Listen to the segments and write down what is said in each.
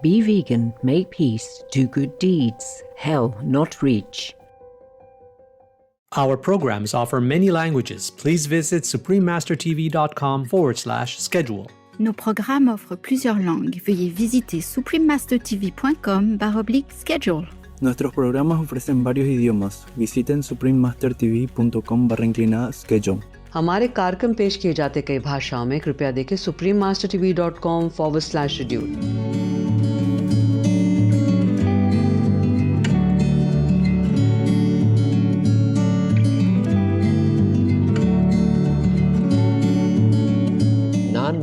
Be vegan, make peace, do good deeds, hell not reach. Our programs offer many languages. Please visit suprememastertv.com/schedule. Nos programmes offrent plusieurs langues. Veuillez visiter suprememastertv.com/schedule. Nuestros programas ofrecen varios idiomas. Visiten suprememastertv.com/schedule. हमारे कार्यक्रम पेश किए जाते कई भाषाओं में कृपया देखें suprememastertv.com/schedule.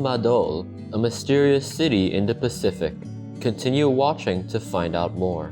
Madol, a mysterious city in the Pacific. Continue watching to find out more.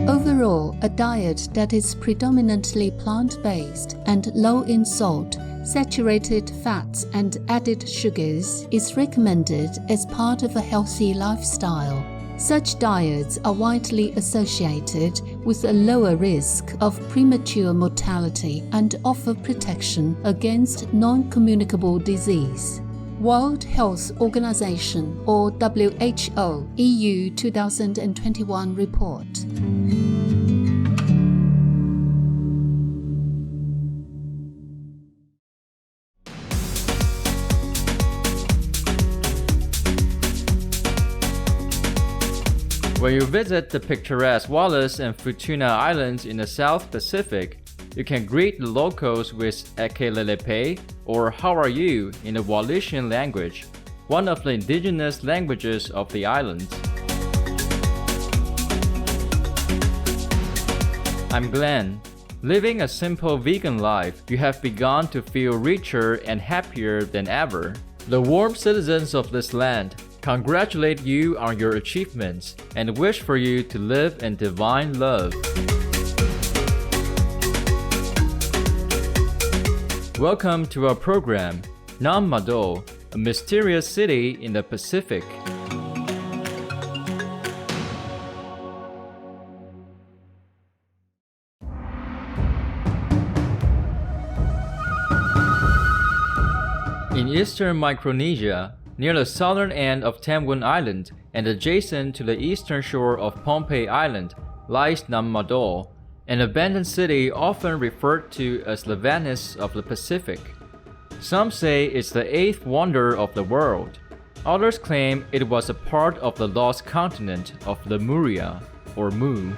Overall, a diet that is predominantly plant-based and low in salt, saturated fats and added sugars is recommended as part of a healthy lifestyle. Such diets are widely associated with a lower risk of premature mortality and offer protection against non-communicable disease. World Health Organization or WHO EU 2021 report. When you visit the picturesque Wallis and Futuna Islands in the South Pacific, you can greet the locals with Ekelelepe, or how are you, in the Wallisian language, one of the indigenous languages of the islands. I'm Glenn. Living a simple vegan life, you have begun to feel richer and happier than ever. The warm citizens of this land congratulate you on your achievements and wish for you to live in divine love. Welcome to our program, Madol, a mysterious city in the Pacific. In eastern Micronesia, near the southern end of Tamwin Island and adjacent to the eastern shore of Pohnpei Island, lies Madol, an abandoned city often referred to as the Venice of the Pacific. Some say it's the eighth wonder of the world. Others claim it was a part of the lost continent of Lemuria, or Mu.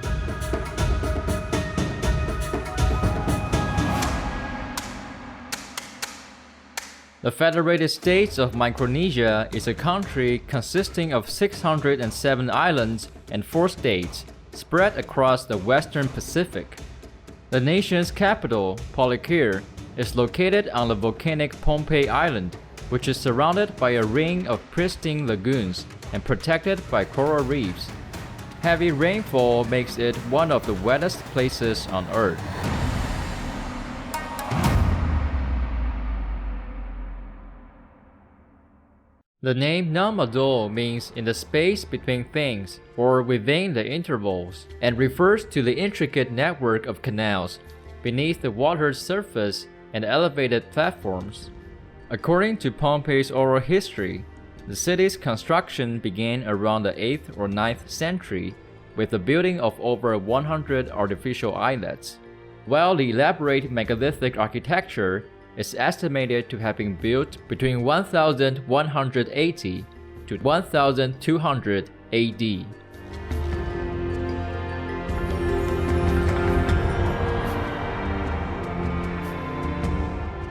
The Federated States of Micronesia is a country consisting of 607 islands and 4 states spread across the western Pacific. The nation's capital, Palikir, is located on the volcanic Pohnpei Island, which is surrounded by a ring of pristine lagoons and protected by coral reefs. Heavy rainfall makes it one of the wettest places on Earth. The name Madol means in the space between things or within the intervals and refers to the intricate network of canals beneath the water's surface and elevated platforms. According to Pohnpei's oral history, the city's construction began around the 8th or 9th century with the building of over 100 artificial islets, while the elaborate megalithic architecture is estimated to have been built between 1180 to 1200 AD.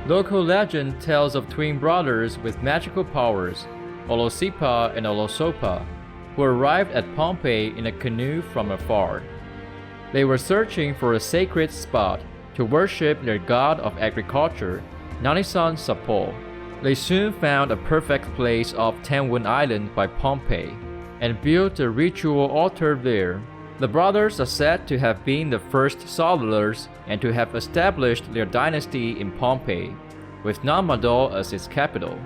Local legend tells of twin brothers with magical powers, Olosipa and Olosopa, who arrived at Pohnpei in a canoe from afar. They were searching for a sacred spot to worship their god of agriculture, Nanisan Sapo. They soon found a perfect place off Tamwin Island by Pohnpei and built a ritual altar there. The brothers are said to have been the first settlers and to have established their dynasty in Pohnpei, with Madol as its capital.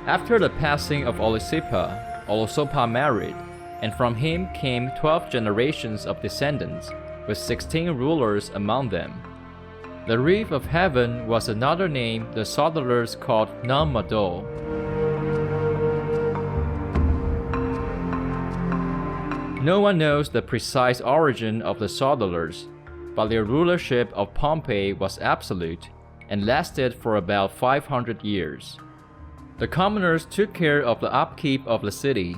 After the passing of Olosipa, Olosopa married, and from him came 12 generations of descendants. with 16 rulers among them. The Reef of Heaven was another name the soddlers called Madol. No one knows the precise origin of the soddlers, but their rulership of Pompeii was absolute and lasted for about 500 years. The commoners took care of the upkeep of the city,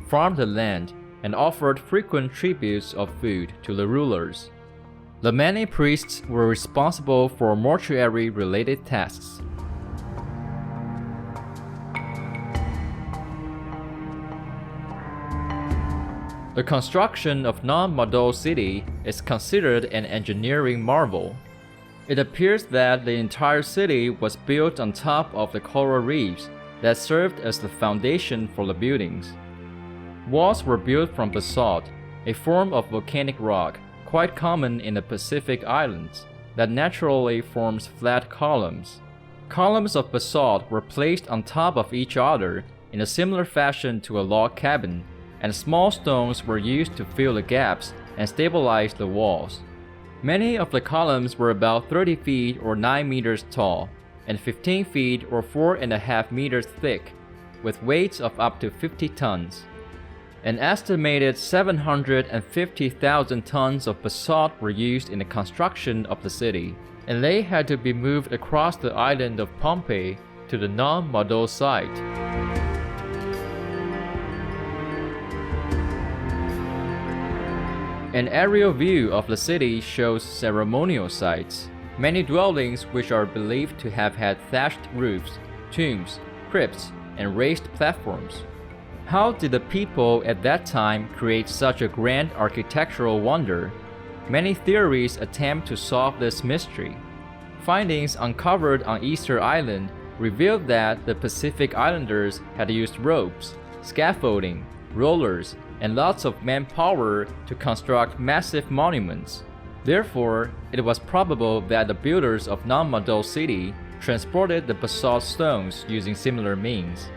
farmed the land, and offered frequent tributes of food to the rulers. The many priests were responsible for mortuary-related tasks. The construction of Madol city is considered an engineering marvel. It appears that the entire city was built on top of the coral reefs that served as the foundation for the buildings. Walls were built from basalt, a form of volcanic rock quite common in the Pacific Islands that naturally forms flat columns. Columns of basalt were placed on top of each other in a similar fashion to a log cabin, and small stones were used to fill the gaps and stabilize the walls. Many of the columns were about 30 feet or 9 meters tall, and 15 feet or 4.5 meters thick, with weights of up to 50 tons. An estimated 750,000 tons of basalt were used in the construction of the city, and they had to be moved across the island of Pompeii to the Madol site. An aerial view of the city shows ceremonial sites, many dwellings which are believed to have had thatched roofs, tombs, crypts, and raised platforms. How did the people at that time create such a grand architectural wonder? Many theories attempt to solve this mystery. Findings uncovered on Easter Island revealed that the Pacific Islanders had used ropes, scaffolding, rollers, and lots of manpower to construct massive monuments. Therefore, it was probable that the builders of Madol city transported the basalt stones using similar means.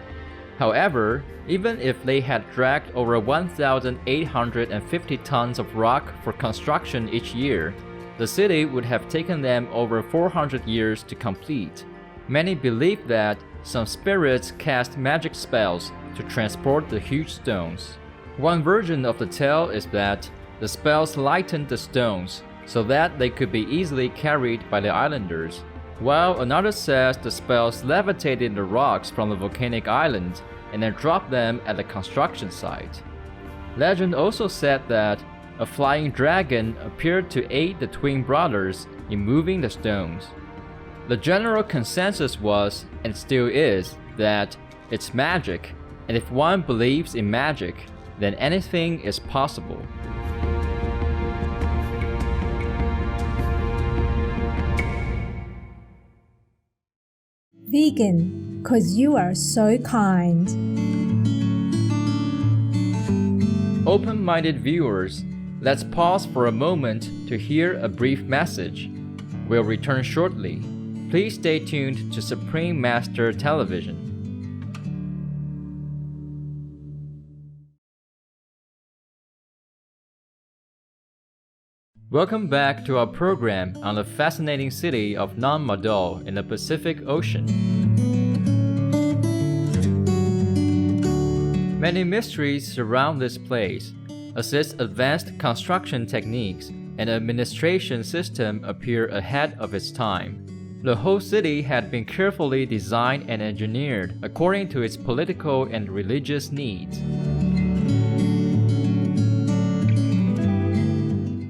However, even if they had dragged over 1,850 tons of rock for construction each year, the city would have taken them over 400 years to complete. Many believe that some spirits cast magic spells to transport the huge stones. One version of the tale is that the spells lightened the stones so that they could be easily carried by the islanders, while another says the spells levitated the rocks from the volcanic island and then dropped them at the construction site. Legend also said that a flying dragon appeared to aid the twin brothers in moving the stones. The general consensus was, and still is, that it's magic, and if one believes in magic, then anything is possible. Vegan, 'cause you are so kind. Open-minded viewers, let's pause for a moment to hear a brief message. We'll return shortly. Please stay tuned to Supreme Master Television. Welcome back to our program on the fascinating city of Madol in the Pacific Ocean. Many mysteries surround this place, as its advanced construction techniques and administration system appear ahead of its time. The whole city had been carefully designed and engineered according to its political and religious needs.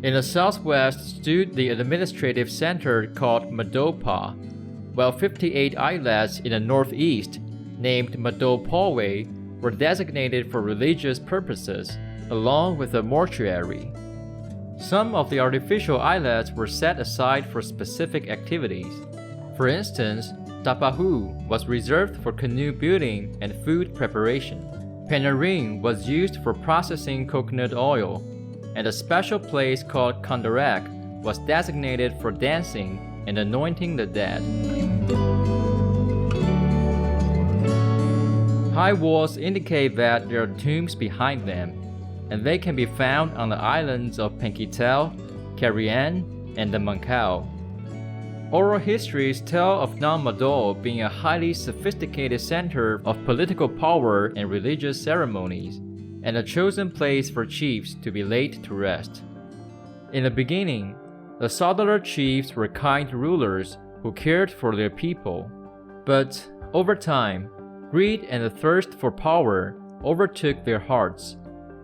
In the southwest stood the administrative center called Madol, while 58 islets in the northeast, named Madol were designated for religious purposes, along with a mortuary. Some of the artificial islets were set aside for specific activities. For instance, Tapahu was reserved for canoe building and food preparation. Penaring was used for processing coconut oil, and a special place called Kandarak was designated for dancing and anointing the dead. High walls indicate that there are tombs behind them, and they can be found on the islands of Penkitel, Carian, and the Mancao. Oral histories tell of Nam Madol being a highly sophisticated center of political power and religious ceremonies, and a chosen place for chiefs to be laid to rest. In the beginning, the Sadalar chiefs were kind rulers who cared for their people. But over time, greed and the thirst for power overtook their hearts.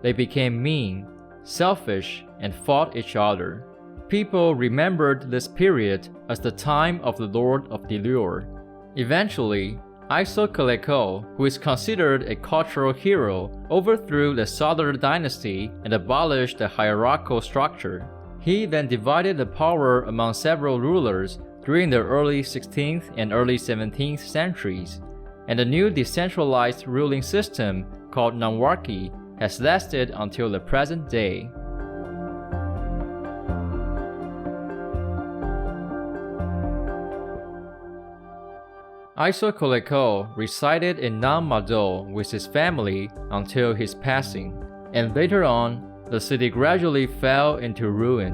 They became mean, selfish, and fought each other. People remembered this period as the time of the Lord of Delure. Eventually, Iso who is considered a cultural hero, overthrew the Sadalar dynasty and abolished the hierarchical structure. He then divided the power among several rulers during the early 16th and early 17th centuries, and the new decentralized ruling system called Namwarki has lasted until the present day. Iso resided in Nam Madol with his family until his passing, and later on, the city gradually fell into ruin.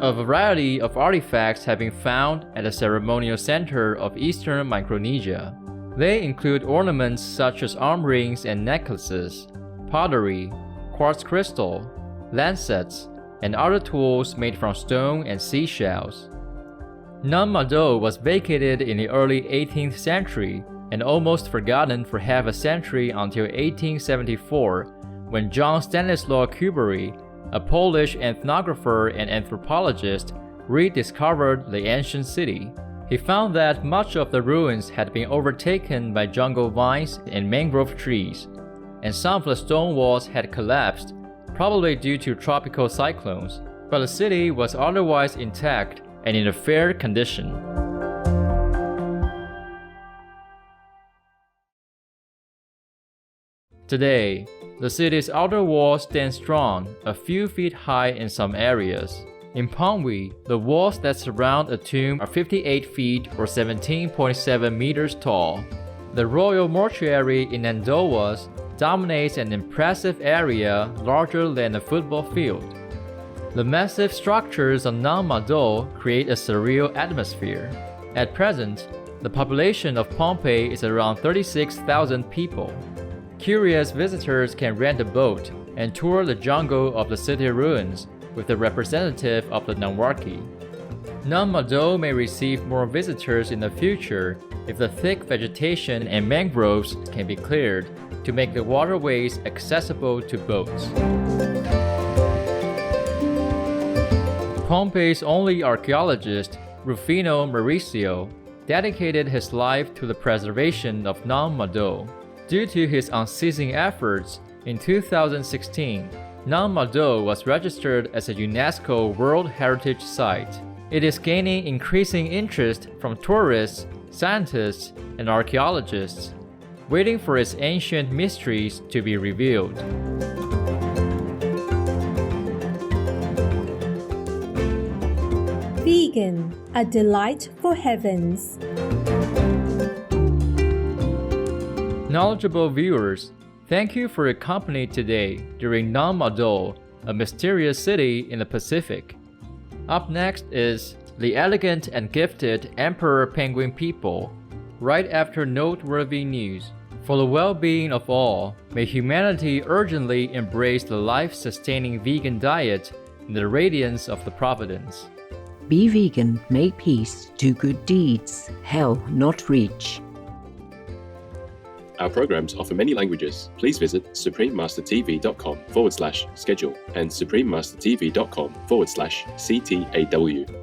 A variety of artifacts have been found at the ceremonial center of eastern Micronesia. They include ornaments such as arm rings and necklaces, pottery, quartz crystal, lancets, and other tools made from stone and seashells. Nam Madol was vacated in the early 18th century and almost forgotten for half a century until 1874, when John Stanislaw Kubery, a Polish ethnographer and anthropologist, rediscovered the ancient city. He found that much of the ruins had been overtaken by jungle vines and mangrove trees, and some of the stone walls had collapsed, probably due to tropical cyclones, but the city was otherwise intact and in a fair condition. Today, the city's outer wall stands strong, a few feet high in some areas. In Pangwi, the walls that surround a tomb are 58 feet or 17.7 meters tall. The royal mortuary in Nandowas dominates an impressive area larger than a football field. The massive structures on Nam Madol create a surreal atmosphere. At present, the population of Pompeii is around 36,000 people. Curious visitors can rent a boat and tour the jungle of the city ruins with a representative of the Namwarki. Nam Madol may receive more visitors in the future if the thick vegetation and mangroves can be cleared to make the waterways accessible to boats. Pompeii's only archaeologist, Rufino Mauricio, dedicated his life to the preservation of Nam Madol. Due to his unceasing efforts, in 2016, Nam Madol was registered as a UNESCO World Heritage Site. It is gaining increasing interest from tourists, scientists, and archaeologists, waiting for its ancient mysteries to be revealed. Vegan, a delight for heavens. Knowledgeable viewers, thank you for your company today during Nam Madol, a mysterious city in the Pacific. Up next is The Elegant and Gifted Emperor Penguin People, right after noteworthy news. For the well-being of all, may humanity urgently embrace the life-sustaining vegan diet in the radiance of the Providence. Be vegan, make peace, do good deeds, hell not reach. Our programs offer many languages. Please visit suprememastertv.com/schedule and suprememastertv.com/CTAW.